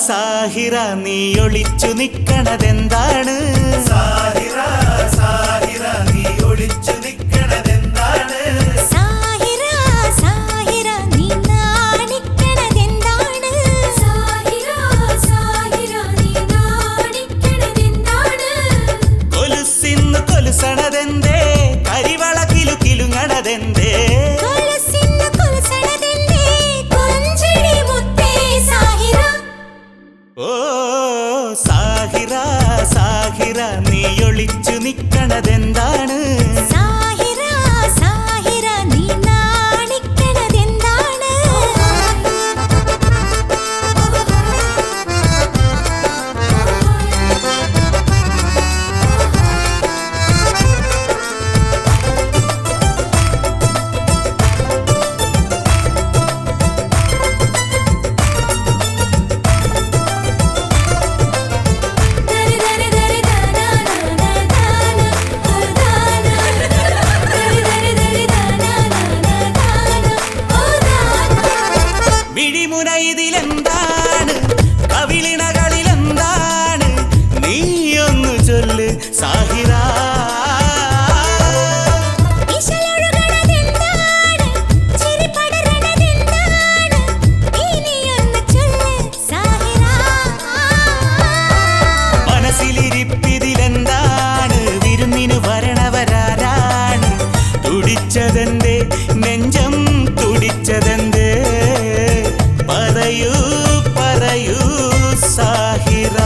സാഹിറ നീ ഒളിച്ചു നിക്കണതെന്താണ്? സാഹിറ സാഹിറ നീ ഒളിച്ചു നിക്കണതെന്താണ്? സാഹിറ സാഹിറ നീ നാണിക്കണതെന്താണ്? സാഹിറ സാഹിറ നീ നാണിക്കണതെന്താണ്? കൊലുസിന്ന് കൊലുസണതെന്തേ? കരിവള കിലു കിലുങ്ങണതെന്തേ? കൊലുസിന്ന് കൊലുസണതെന്തേ? കൊഞ്ചിടി മുത്തേ സാഹിറ. ഓ സാഹിറ സാഹിറ നീ ഒളിച്ചു നിക്കണതെന്താണ്? സാഹിറ സാഹിറ നീ നാണിക്കണതെന്താണ്? മിഴിമുന ഇതിലെന്താണ്? കവിളിണകളിലെന്താണ്? നീയൊന്നു ചൊല്ല് സാഹിറ. ഇശലൊഴുകണതെന്താണ്? ചിരി പടരണതെന്താണ്? ഇനിയൊന്ന് ചൊല്ല് സാഹിറ. മനസ്സിലിരിപ്പിതിലെന്താണ്? വിരുന്നിനു വരണവരാരാണ്? തുടിച്ചതെന്തേ നെഞ്ചം തുടിച്ചതെന്തേ? പറയൂ പറയൂ സാഹിറ.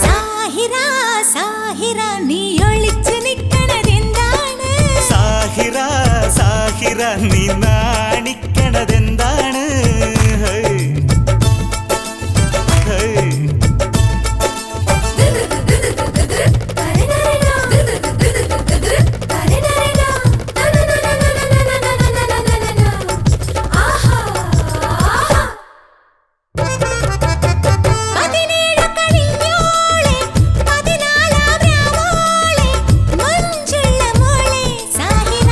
സാഹിറ സാഹിറ നീ ഒളിച്ചു നിക്കണതെന്താണ്? സാഹിറ സാഹിറ നീ നാണിക്കണതെന്താണ്? High, high. പതിനേഴു കഴിഞ്ഞോളെ പതിനാലാം രാവോളെ മഞ്ചുള്ള മോളെ സാഹിറ.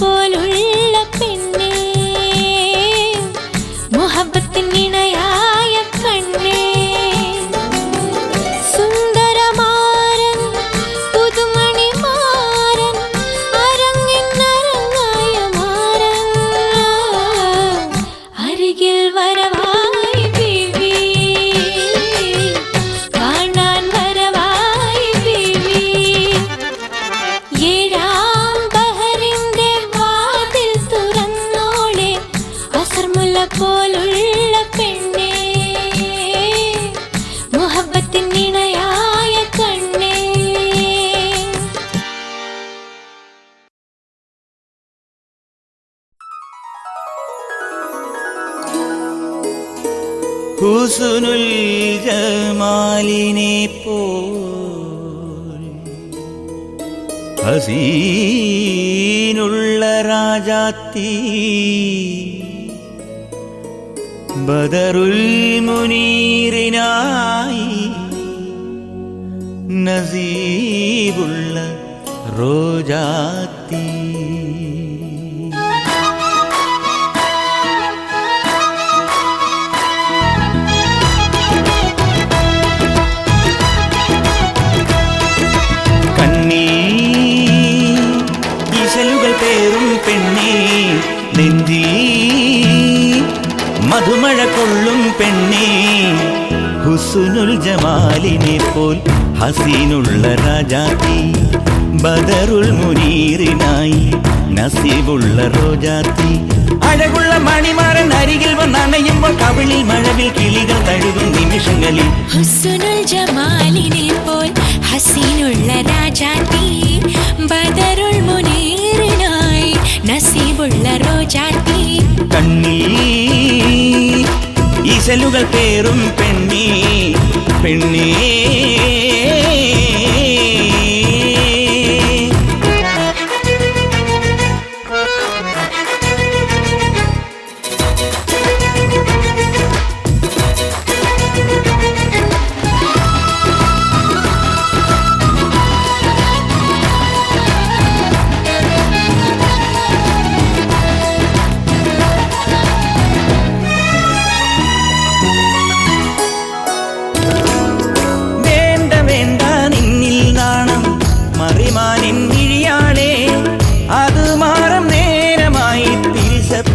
പോലുള്ള പെണ്ണേ മുഹബത്തിൻ ഇണയായ കണ്ണേ സുന്ദരമാരൻ പുതുമണിമാരൻ അരങ്ങിനരങ്ങായ മാരൻ അരികിൽ വരവായി ബീവി കാണാൻ വരവായി ബീവി ഏഴാം ബഹറിന്റെ വാതിൽ തുറന്നോളെ അസർമുല്ല പോലുള്ള പെണ്ണേ മുഹബത്തിൻ ഇണയായ കണ്ണേ ഹുസ്നുൽ ജമാലിനെ പോൽ ഹസീനുള്ള രാജാത്തി ബദറുൽ മുനീറിനായി നസീബുള്ള റോജാത്തി ഇശലുകൾ പേറും പെണ്ണേ നെഞ്ചി മധുമഴ കൊള്ളും പെണ്ണേ ഹുസ്നുൽ ജമാലിനെ പോൽ ഹസീനുള്ള രാജാത്തി ബദറുൽ മുനീറിനായി നസീബുള്ള റോജാത്തി അഴകുള്ള മണിമാരൻ അരികിൽ വന്നണയുമ്പോൾ കവിളിൽ മഴവിൽ കിളികൾ തഴുകും നിമിഷങ്ങളിൽ ഹുസ്നുൽ ജമാലിനെ പോൽ ഹസീനുള്ള രാജാത്തി ബദറുൽ മുനീറിനായി നസീബുള്ള റോജാത്തി കണ്ണിൽ ഇശലുകൾ പേറും പെണ്ണേ പെണ്ണേ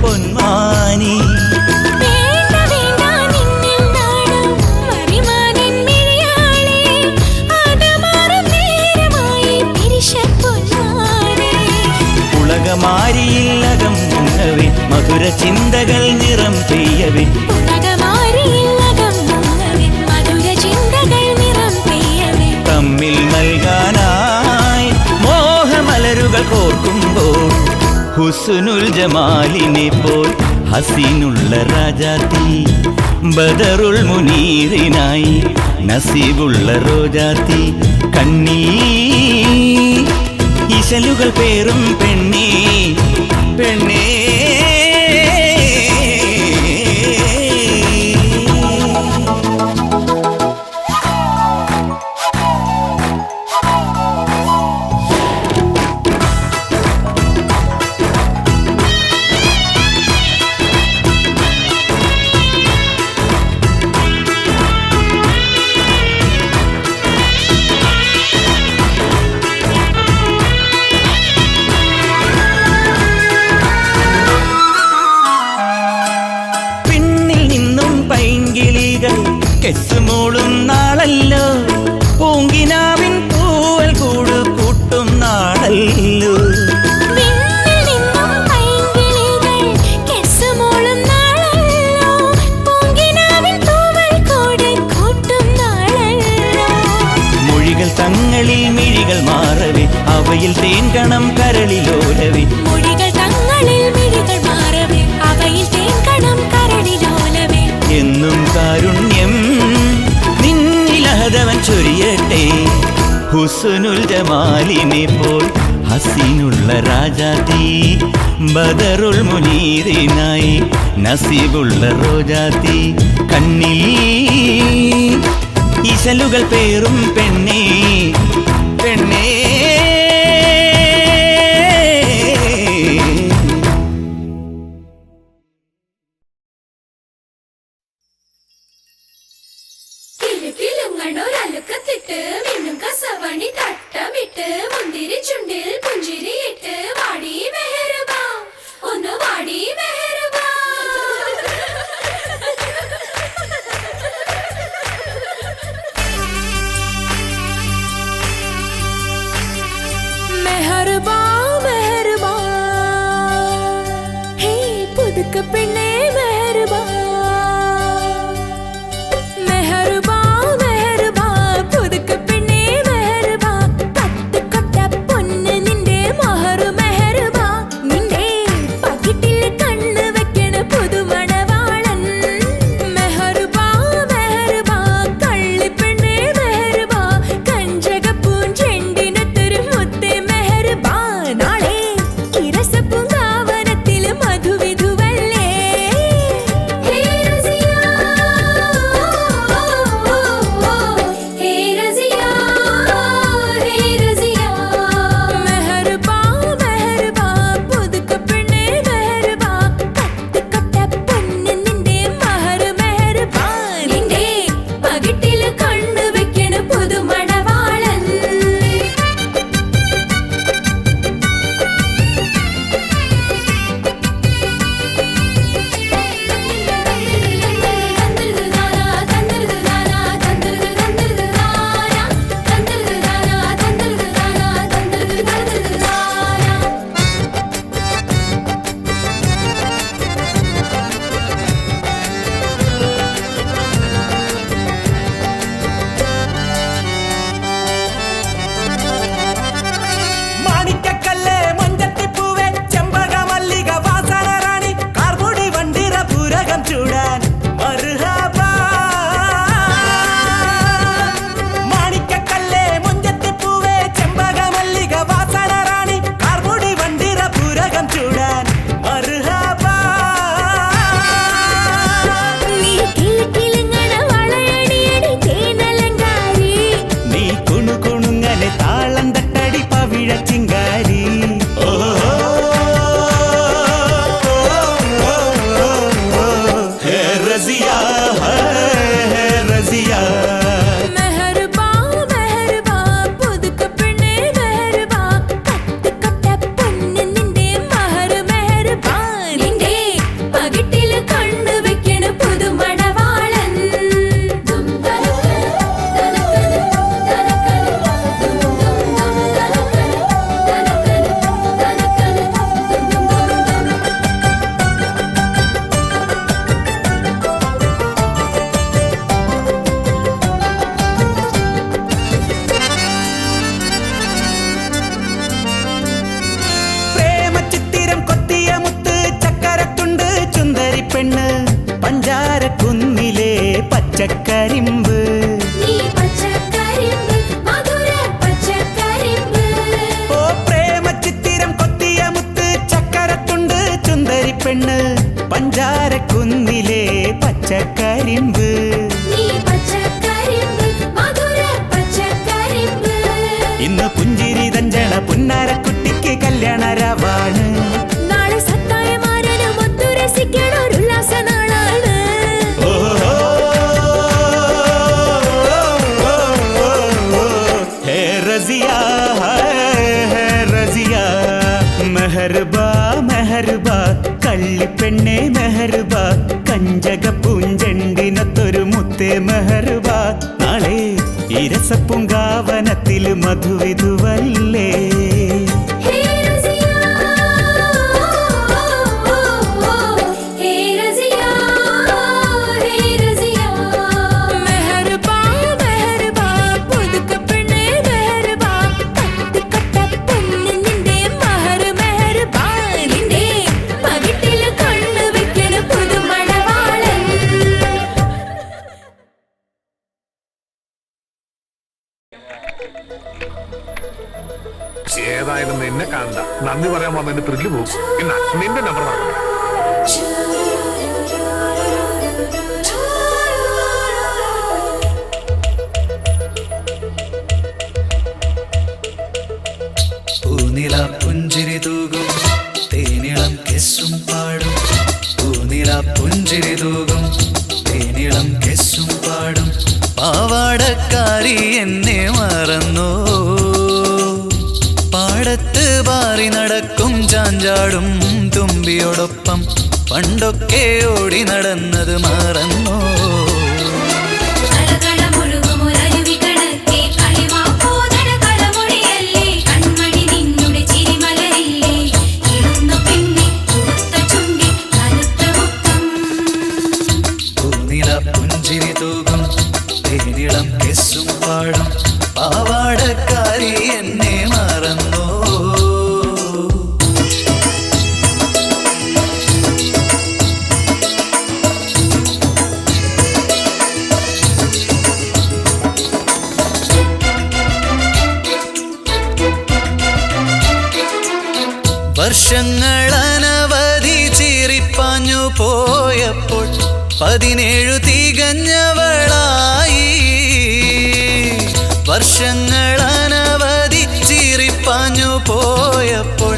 പൊന്മാനി ഉലകമാരിയില്ലകം മുങ്ങവേ മധുര ചിന്തകൾ നിറം പെയ്യവേ തമ്മിൽ നൽകാനായി മോഹമലരുകൾ കോർക്കുമ്പോൾ ഹുസ്നുൽ ജമാലിനെ പോൽ ഹസീനുള്ള രാജാത്തി ബദറുൽ മുനീറിനായി നസീബുള്ള റോജാത്തി കണ്ണീ ഇശലുകൾ പേറും പെണ്ണേ പെണ്ണേ കെസ്മോളും നാളല്ലോ പൂങ്കിനാവിൻ പൂവൽ കൂട് കൂട്ടും നാളല്ലോ മൊഴികൾ തങ്ങളിൽ മിഴികൾ മാറവേ അവയിൽ തേൻകണം കരളിലോലവേ മൊഴികൾ തങ്ങളിൽ മിഴികൾ മാറവേ അവയിൽ തേൻകണം കരളിലോലവേ എന്നും കാരുണ്യം നിന്നിലഹതവൻ ചൊരിയട്ടെ ഹുസ്നുൽ ജമാലിനെ പോൽ ഹസീനുള്ള രാജാത്തി ബദറുൽ മുനീറിനായി നസീബുള്ള റോജാത്തി കണ്ണിൽ ഇശലുകൾ പേറും പെണ്ണേ പെണ്ണേ പെണ്ണേ മെഹർബാ മെഹർബാ മെഹർബാ പുതുക്ക പെണ്ണേ മെഹർബാ പത്ത് കൊട്ട പൊന്ന് നിന്റെ മഹറു മെഹർബാ നിന്റെ പകിട്ടിൽ കണ്ണ് വെക്കണ പുതുമണവാളൻ മെഹർബാ മെഹർബാ കള്ളി പെണ്ണേ മെഹർബാ കഞ്ചകപ്പൂൻ ചെണ്ടിനത്തൊരു മുത്തേ മെഹർബാ നാളെ ഇരസപ്പൂങ്കാവനത്തിൽ മധുവിധുവല്ലേ ഹേ റസിയാ ഹേ റസിയാ ഹേ റസിയാ മെഹർബാ മെഹർബാ പുതുക്ക പെണ്ണേ മെഹർബാ പത്ത് കൊട്ട പൊന്ന് നിന്റെ മഹറു മെഹർബാ നിന്റെ പകിട്ടിൽ കണ്ണ് വെക്കണ പുതുമണവാളൻ മാണിക്കക്കല്ലേ മഞ്ചത്തിപ്പൂവേ ചെമ്പക മല്ലിക വാസന റാണി കാർമുടി വണ്ടിര പൂരകം ചൂടാൻ മർഹബാ മാണിക്കക്കല്ലേ മഞ്ചത്തിപ്പൂവേ ചെമ്പക മല്ലിക വാസന റാണി കാർമുടി വണ്ടിര പൂരകം ചൂടാൻ മർഹബാ നീ കിലുകിലുങ്ങണ വളയടിയടി തേനലങ്കാരി നീ കുണുകുണുങ്ങലെ താളം തട്ടടി പവിഴ ചിങ്കാരി ഹേ റസിയാ ഹേ റസിയാ മെഹർബാ മെഹർബാ പുതുക്ക പെണ്ണേ മെഹർബാ പത്ത് കൊട്ട പൊന്ന് നിന്റെ മഹറു മെഹർബാ നിന്റെ പകിട്ടിൽ കണ്ണ് വെക്കണ പുതുമണവാളൻ പ്രേമചിത്തിരം കൊത്തിയ മുത്ത് ചക്കരത്തുണ്ട് ചുന്ദരി പെണ്ണ് പഞ്ചാരക്കുന്നിലെ പച്ചക്കരിമ്പ് നീ പച്ചക്കരിമ്പ് മധുര പച്ചക്കരിമ്പ് ഓ പ്രേമചിത്തിരം കൊത്തിയ മുത്ത് ചക്കരത്തുണ്ട് ചുന്ദരി പെണ്ണ് പഞ്ചാരക്കുന്നിലെ പച്ചക്കരിമ്പ് നീ പച്ചക്കരിമ്പ് മധുര പച്ചക്കരിമ്പ് ഇന്ന് പുഞ്ചിരി തഞ്ചണ പുന്നാരക്കുട്ടിക്ക് കല്യാണരാവാണ് നാളെ സത്തായമാരനും ഒത്തു രസിക്കണ ഒരു ഉല്ലാസ നാളാണ് ഹേ റസിയാ ഹേ റസിയാ മെഹർബാ മെഹർബാ കള്ളിപ്പെണ്ണെ മെഹർബാ കഞ്ചക പൂഞ്ചെണ്ടിനത്തൊരു മുത്തേ മെഹർബാ നാളെ ഇരസപ്പൂങ്കാവനത്തിൽ മധുവിധുവല്ലേ ഹേ റസിയാ ഹേ റസിയാ ഹേ റസിയാ മെഹർബാ മെഹർബാ പുതുക്ക പെണ്ണേ മെഹർബാ പത്ത് കൊട്ട പൊന്ന് നിന്റെ മഹറു മെഹർബാ നിന്റെ പകിട്ടിൽ കണ്ണ് വെക്കണ പുതുമണവാളൻ ഏതായാലും നിന്നെ കാണണ്ട നന്ദി പറയാൻ വന്നതിന്റെ ത്രില്ല് പോകും എന്നാ നിന്റെ നമ്പർ പറഞ്ഞു പൂനില പുഞ്ചിരി തൂകും തേനിളം കെസ്സും പാടും പൂനില പുഞ്ചിരി തൂകും തേനിളം കെസ്സും പാടും പാവാടക്കാരി എന്നെ മറന്നോ പാടത്ത് പാറി നടക്കും ചാഞ്ചാടും തുമ്പിയോടൊപ്പം പണ്ടൊക്കെ ഓടി നടന്നത് മറന്നോ കൺമണി നിന്നുടെ ചിരിമലരില്ലേ ഇടുന്നു പെണ്ണെ ചുടുത്ത ചുണ്ടി കനുത്ത വർഷങ്ങൾ അനവധി ചീറിപ്പാഞ്ഞു പോയപ്പോൾ 17 തികഞ്ഞവളായി. വർഷങ്ങൾ അനവധി ചീറിപ്പാഞ്ഞു പോയപ്പോൾ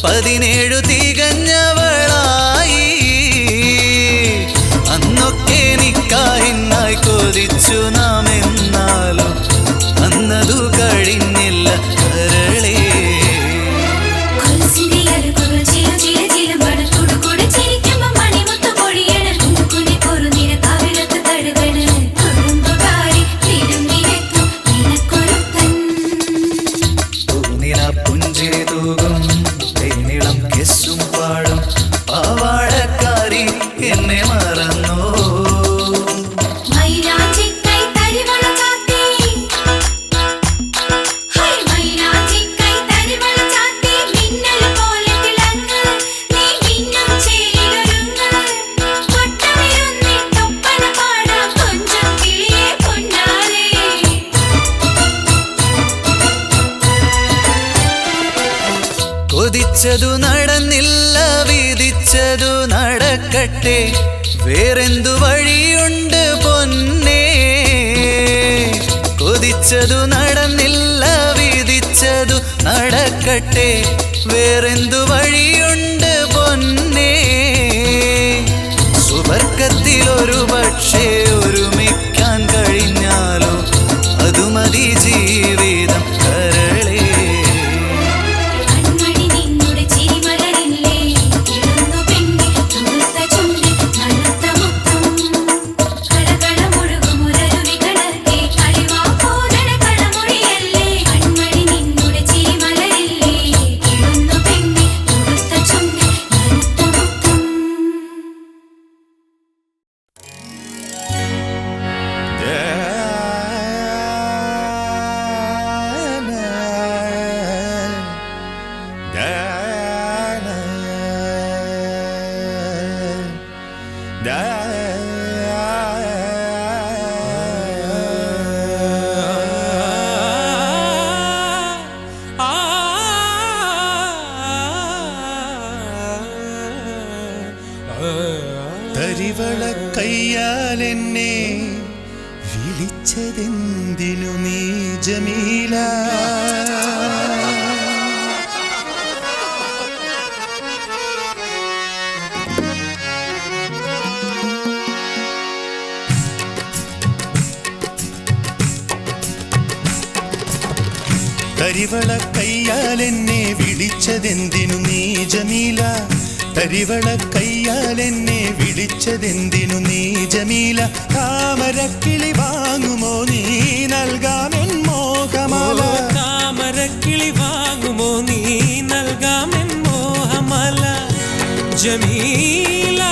17 തികഞ്ഞവളായി. അന്നൊക്കെ നിക്കാഹിനായി കൊതിച്ചു നാം, എന്നാലും അന്നതു കഴിഞ്ഞില്ല കരളേ. പുഞ്ചിരി തൂകും തേനിളം കിസ്സും പാടും പാവാടക്കാരി എന്നെ മറന്നോ. കൊതിച്ചതു നടന്നില്ല, വിധിച്ചതു നടക്കട്ടെ, വേറെന്തു വഴിയുണ്ട് പൊന്നേ. കൊതിച്ചതു നടന്നില്ല, വിധിച്ചതു നടക്കട്ടെ, വേറെന്തു വഴിയുണ്ട് പൊന്നേ. സുബർക്കത്തിലൊരു പക്ഷേ ഒരുമിക്കാൻ കഴിഞ്ഞാലോ അതു മതി ജീവിതം കരളേ. തരിവള കയ്യാലെന്നെ വിളിച്ചതെന്തിനു നീ ജമീല? തരിവള കയ്യാലെന്നെ വിളിച്ചതെന്തിനു നീ ജമീല? തരിവള കയ്യാലെന്നെ വിളിച്ചതെന്തിനു നീ ജമീല? താമരക്കിളി വാങ്ങുമോ നീ നൽകാമെൻ മോഹമാല? താമരക്കിളി വാങ്ങുമോ നീ നൽകാമെൻ മോഹമാല? ജമീല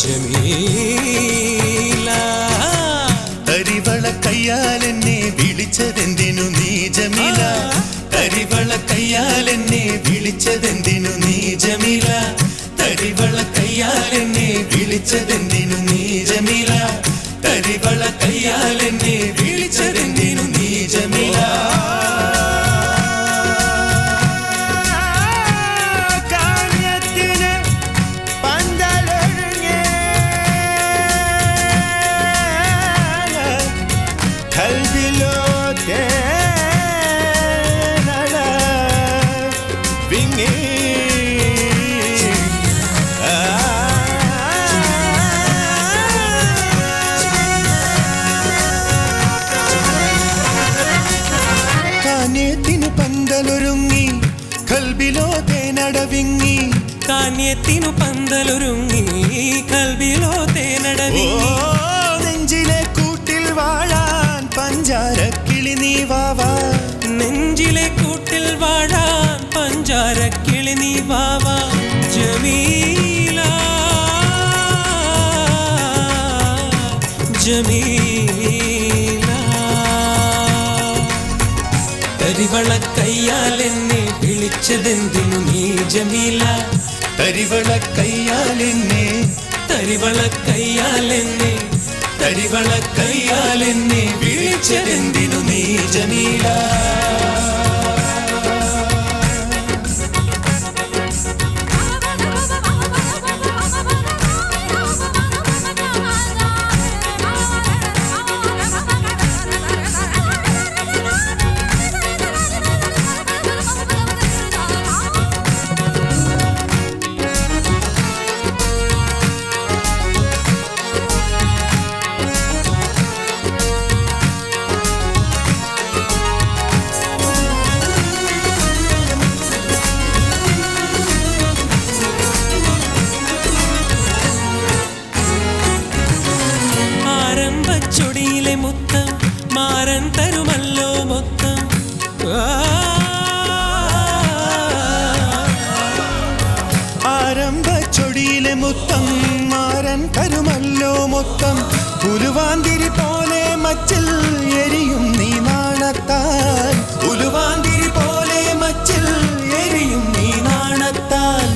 ജമീല. തരിവള കയ്യാലെന്നെ വിളിച്ചതെന്തിനു നീ ജമീല? തരിവള കയ്യാലെന്നെ വിളിച്ചതെന്തിനു നീ ജമീല? തരിവള കയ്യാലെന്നെ വിളിച്ചതെന്തിനു നീ ജമീല? തരിവള കയ്യാലെന്നെ വിളിച്ചതെന്തിനു നീ ജമീല? പന്തലൊരുങ്ങി കൽബിലോ തേനടവിങ്ങി. കാന്യത്തിനു പന്തലൊരുങ്ങി കൽബിലോ തേനടവിങ്ങി. നെഞ്ചിലെ കൂട്ടിൽ വാഴാൻ പഞ്ചാരക്കിളി നീ വാവാ. നെഞ്ചിലെ കൂട്ടിൽ വാഴാൻ പഞ്ചാരക്കിളി നീ വാവാ. ജമീല ജമീല. തരിവള കയ്യാലെന്നെ വിളിച്ചതെന്തിനു നീ ജമീല? തരിവള കയ്യാലെന്നെ തരിവള കയ്യാലെന്നെ തരിവള കയ്യാൽ എന്നെ വിളിച്ചതെന്തിനു നീ ജമീല ചൊടിയിലെ മുത്തം മാരൻ തരുമല്ലോ മൊത്തം ആരംഭ ചൊടിയിലെ മുത്തം മാരൻ തരുമല്ലോ മൊത്തം ഉലുവാന്തിരി പോലെ മച്ചിൽ എരിയും നീ നാണത്താൽ ഉലുവാന്തിരി പോലെ മച്ചിൽ എരിയും നീ നാണത്താൽ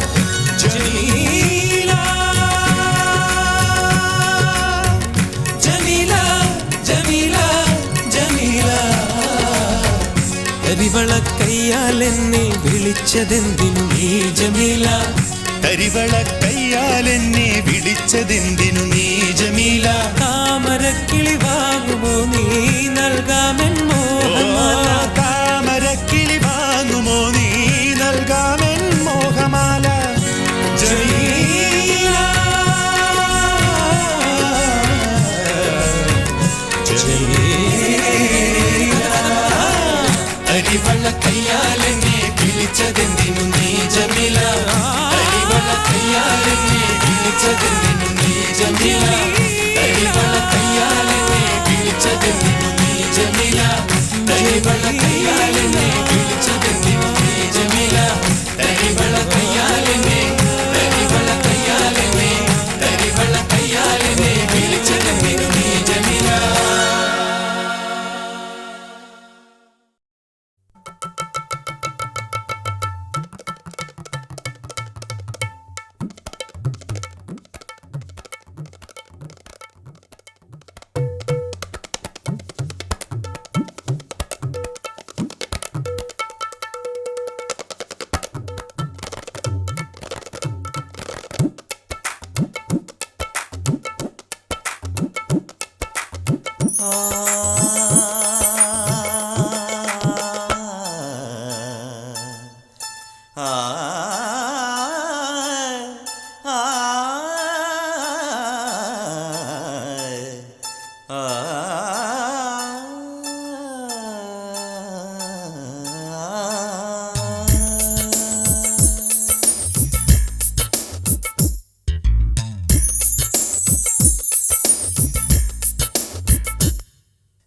തരിവള കയ്യാൽ എന്നെ വിളിച്ചതെന്തിനു നീ ജമീല തരിവള കയ്യാൽ എന്നെ വിളിച്ചതെന്തിനു നീ ജമീല താമരക്കിളി വാങ്ങുമോ നീ നൽകാമെൻ മോഹമാല താമരക്കിളി വാങ്ങുമോ നീ നൽകാമെൻ മോഹമാല ജമീല തരിവള കയ്യാൽ എന്നെ വിളിച്ചതെന്തിനു നീ ജമീല തരിവള കയ്യാൽ എന്നെ വിളിച്ചതെന്തിനു നീ ജമീല തരിവള കയ്യാൽ എന്നെ വിളിച്ചതെന്തിനു നീ ജമീല തരിവള കയ്യാൽ എന്നെ വിളിച്ചതെന്തിനു നീ ജമീല തരിവള കയ്യാൽ എന്നെ തരിവള കയ്യാൽ എന്നെ തരിവള കയ്യാൽ എന്നെ വിളിച്ചതെന്തിനു നീ ജമീല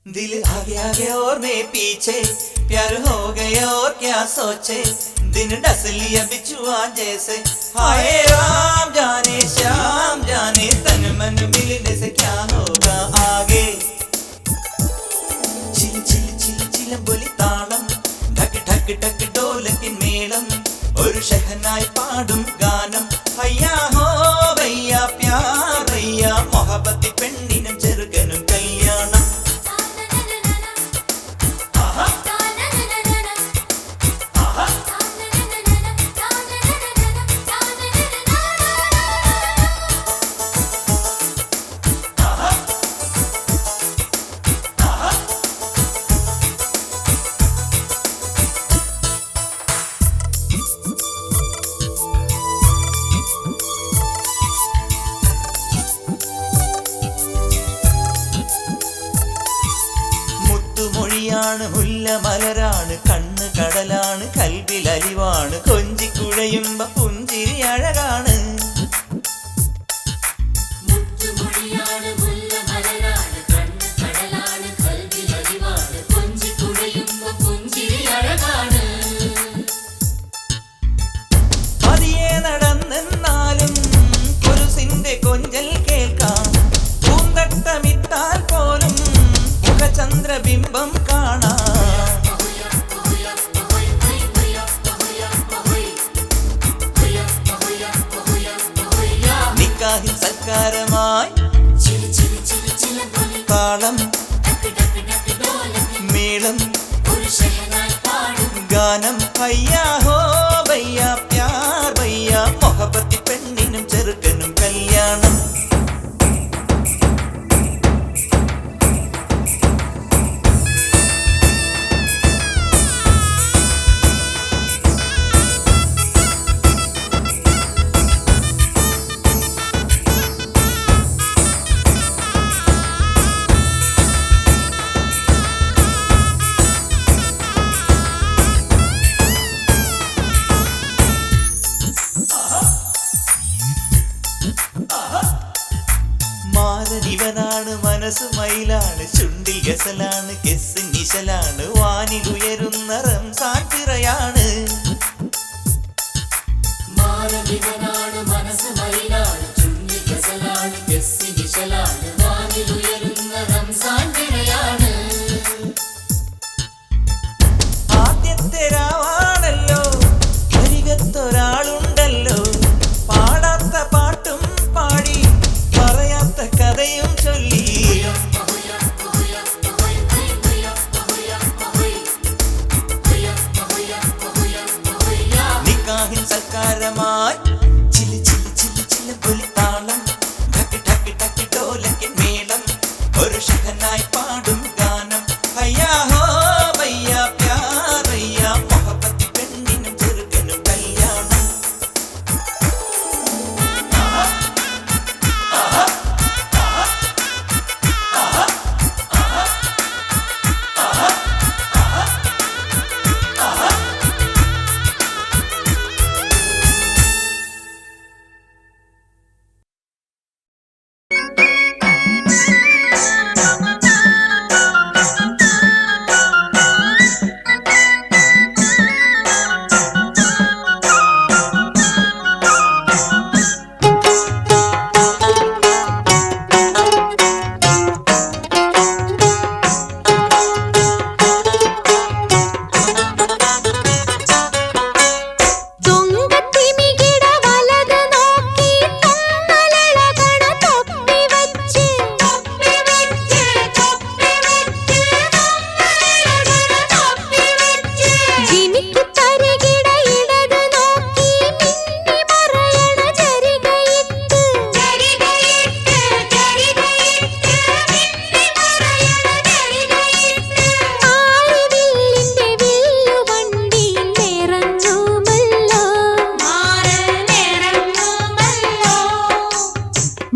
दिल आगे आगे और मैं पीछे प्यार हो गया और क्या सोचे दिन डस लिया बिछुआ जैसे हाय राम जाने श्याम जाने तन मन मिलने से क्या होगा आगे चिल चिल चिल चिल बोली तालम ढक ढक ढक ढोलकिन मेलम और शहनाई पाडुम गानम भैया हो भैया प्यार भैया मोहब्बत पेण्णिനും ചെറുകനും കല്യാണം മുത്തുമൊഴിയാണ് മുല്ലമലരാണ് കണ്ണ് കടലാണ് കൽവിൽ അലിവാണ് കൊഞ്ചിക്കുഴയുമ്പോ പുഞ്ചിരി അഴകാണ് മുത്തുമൊഴിയാണ് മുല്ലമലരാണ് കണ്ണ് കടലാണ് കൽവിൽ അലിവാണ് കൊഞ്ചിക്കുഴയുമ്പോ പുഞ്ചിരി അഴകാണ് പതിയെ നടന്നെന്നാലും കുരുസിന്റെ കൊഞ്ചൽ കേൾക്കാം പൂന്തട്ടമിട്ടാൽ പോലും മുഖചന്ദ്രബിംബം കാണാം നിക്കാഹിൻ സൽക്കാരമായി ചില ചില ചില ചില താളം മേളം ഗാനം ഭയ്യാ ഹോ ഭയ്യാ പ്യാർ ഭയ്യാ മൊഹബത്തി പെണ്ണിനും ചെറുക്കനും കല്യാണം മാരനിവനാണ് മനസ്സ് മയിലാണ് ചുണ്ടിൽ ഗസലാണ് കെസ് നിശലാണ് വാനിലുയരുന്ന റംസാൻ പിറയാണ് മാരനിവനാണ് മനസ്സ് മയിലാണ് ചുണ്ടിൽ ഗസലാണ് കെസ് നിശലാണ് വാനിലുയരുന്ന റംസാൻ പിറയാണ് ആദ്യത്തെ രാവാണല്ലോ അരികത്തൊരാളുണ്ടല്ലോ പാടാത്ത പാട്ടും പാടി പറയാത്ത കഥയും ചൊല്ലി നിക്കാഹിൻ സൽക്കാരമായി ചില ചില ചില ചില പൊലിത്താളം ഠക്ക് ഠക്ക് ഠക്ക് ഡോലക്കിൻ മേളം ഒരു ഷഹനായി പാടും ഗാനം ഭയ്യാ ഹോ ഭയ്യാ പ്യാർ ഭയ്യാ മൊഹബത്തി പെണ്ണിനും ചെറുക്കനും കല്യാണം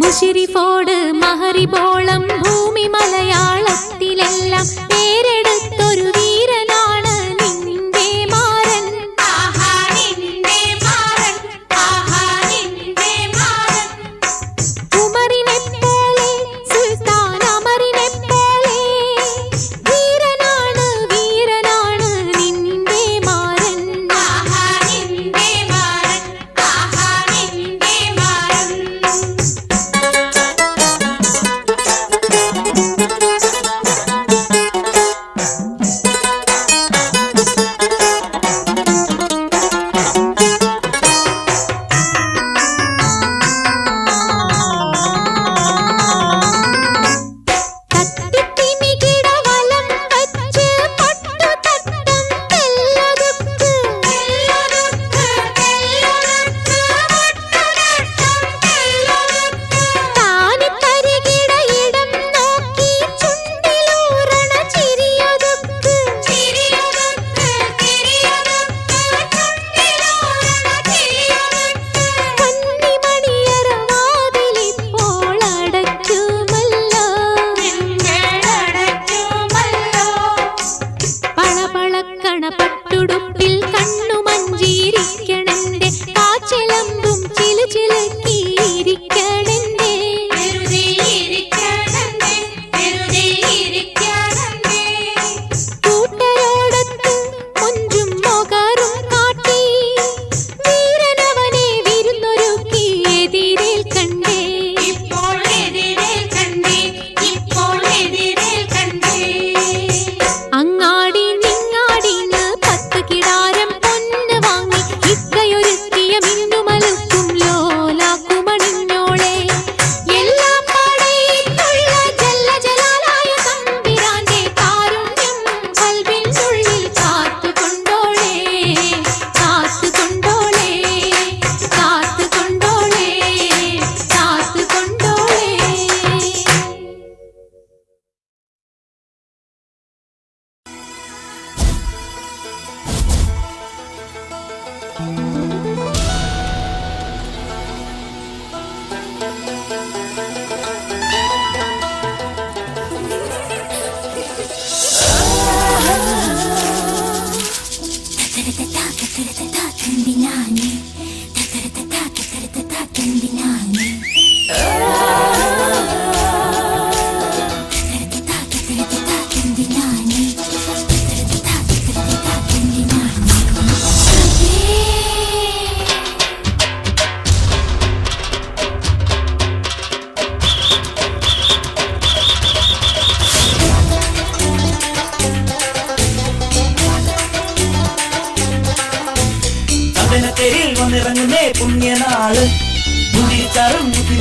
മുശിരിഫോട് മഹരിബോളം ഭൂമി മലയാളത്തിലെല്ലാം പേരെടുത്തൊരു വീരനാണ് നിന്റെ മാരൻ ഉമറിനെ പോലെ സുൽത്താൻ അമറിനെ പോലെ വീരനാണ് വീരനാണ് നിന്റെ മാരൻ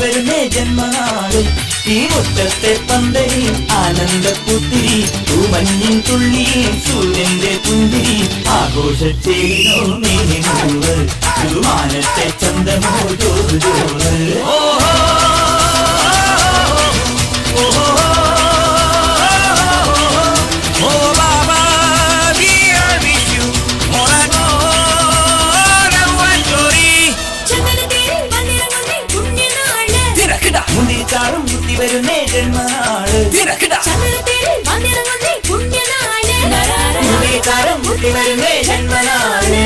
വരുന്നേ ജന്മനാള് ഈ മുറ്റത്തെ പന്തലിൽ ആനന്ദപ്പുത്തിരി തൂമഞ്ഞിൻ തുള്ളിയിൽ സൂര്യന്റെ പുന്തിരി ആഘോഷച്ചേനോ മേനിമൂറ് തിരുമാനത്തെ ചന്തമോ ജോറ് ജോറ് മുന്തിരിച്ചാറും കുത്തി വരുന്നേ ജന്മനാള് മുന്തിരിച്ചാറും കുത്തി വരുന്നേ ജന്മനാള്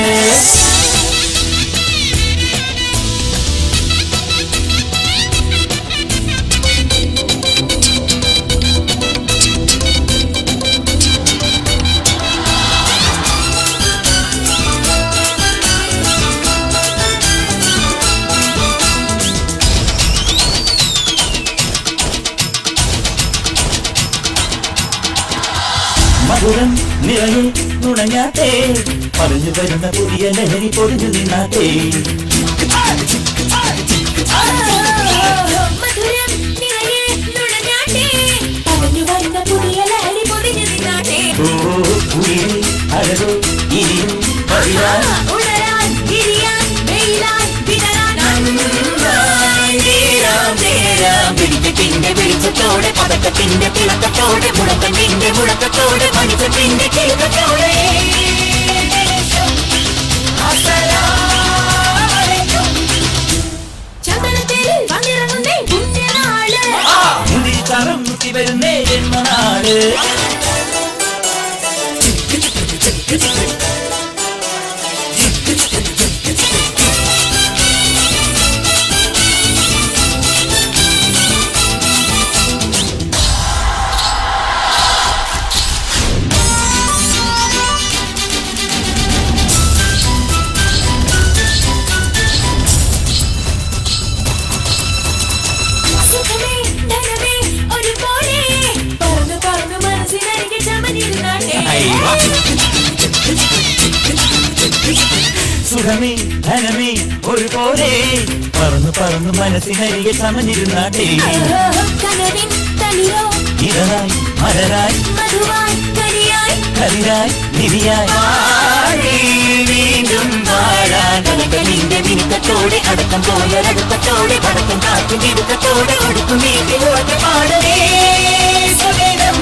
മധുരം നിറയെ നുണഞ്ഞാട്ടേ പറഞ്ഞു വരുന്ന പുതിയ ലഹരി പൊടിഞ്ഞു നിന്നാട്ടേ അഴകോ ഇനിയും വെളിച്ചത്തിന്റെ വെളിച്ചത്തോടെ പതക്കത്തിന്റെ തിളക്കത്തോടെ മുഴക്കത്തിന്റെ മുഴക്കത്തോടെ മനുഷ്യത്തിന്റെ കിഴക്കത്തോടെ മുന്തിരിച്ചാറും മുത്തി വരുന്നേ ജന്മനാള് സുഖമേ ധനമേ ഒരുപോലെ പറന്നു പറന്നു മനസ്സിനരികെ സമഞ്ഞിരുന്നാട്ടേ ഇരനായി മലരായി കതിരായി നിധിയായി വീണ്ടും വാഴാനിന്റെ മിനുക്കത്തോടെ അടക്കം പോയൊരടുക്കത്തോടെ പടക്കം കാറ്റും ഇടുക്കത്തോടെ ഒടുക്കും വീട്ടിലോട്ട് പാടേ സുഖം